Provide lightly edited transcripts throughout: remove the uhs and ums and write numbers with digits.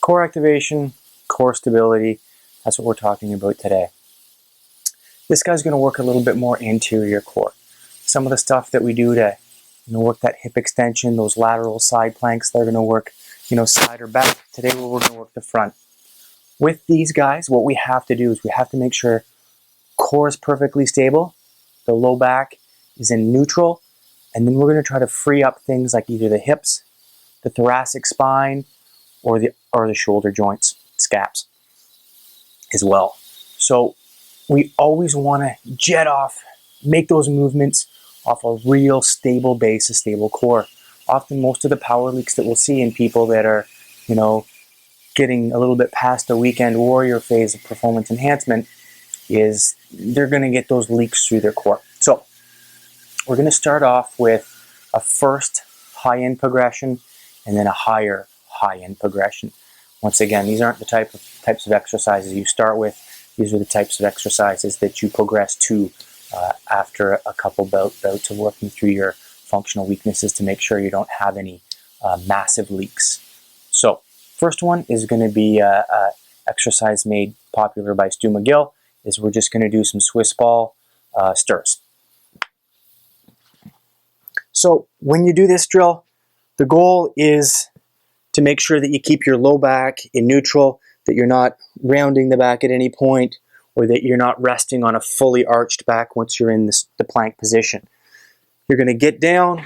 core activation, core stability. That's what we're talking about today. This guy's going to work a little bit more anterior core. Some of the stuff that we do to work that hip extension, those lateral side planks, they're going to work side or back. Today we're going to work the front. With these guys, what we have to do is we have to make sure core is perfectly stable, the low back is in neutral, and then we're going to try to free up things like either the hips, the thoracic spine, or the shoulder joints, scaps as well. So we always want to jet off, make those movements off a real stable base, a stable core. Often most of the power leaks that we'll see in people that are, getting a little bit past the weekend warrior phase of performance enhancement is they're going to get those leaks through their core. So we're going to start off with a first high-end progression and then a higher high-end progression. Once again, these aren't the types of exercises you start with. These are the types of exercises that you progress to after a couple bouts of working through your functional weaknesses to make sure you don't have any massive leaks. So first one is going to be an exercise made popular by Stu McGill. Is we're just going to do some Swiss ball stirs. So when you do this drill, the goal is to make sure that you keep your low back in neutral, that you're not rounding the back at any point, or that you're not resting on a fully arched back once you're in the plank position. You're going to get down,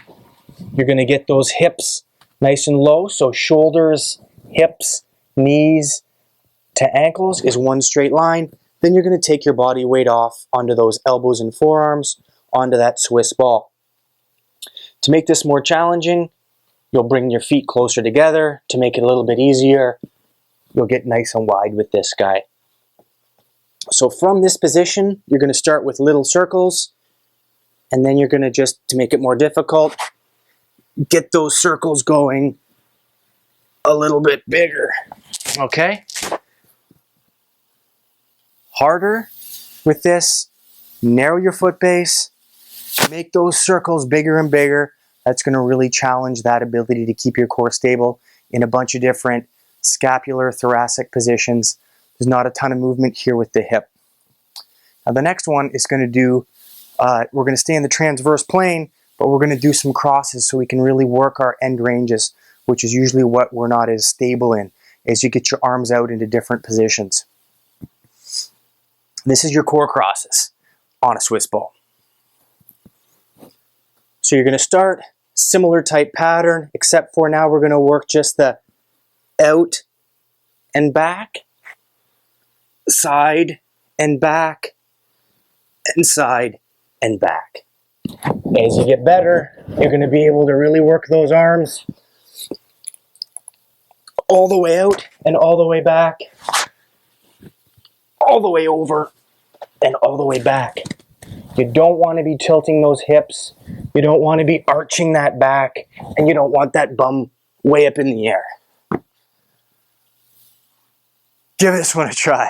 you're going to get those hips nice and low, so shoulders, hips, knees to ankles is one straight line. Then you're going to take your body weight off onto those elbows and forearms, onto that Swiss ball. To make this more challenging, you'll bring your feet closer together. To make it a little bit easier, you'll get nice and wide with this guy. So from this position, you're going to start with little circles, and then you're going to just, to make it more difficult, get those circles going a little bit bigger, okay? Harder with this, narrow your foot base, make those circles bigger and bigger. That's going to really challenge that ability to keep your core stable in a bunch of different scapular, thoracic positions. There's not a ton of movement here with the hip. Now the next one is going to do, we're going to stay in the transverse plane, but we're going to do some crosses so we can really work our end ranges, which is usually what we're not as stable in, as you get your arms out into different positions. This is your core crosses on a Swiss ball. So you're going to start similar type pattern, except for now we're going to work just the out and back, side and back, and side and back. As you get better, you're going to be able to really work those arms all the way out and all the way back, all the way over and all the way back. You don't want to be tilting those hips. You don't want to be arching that back, and you don't want that bum way up in the air. Give this one a try.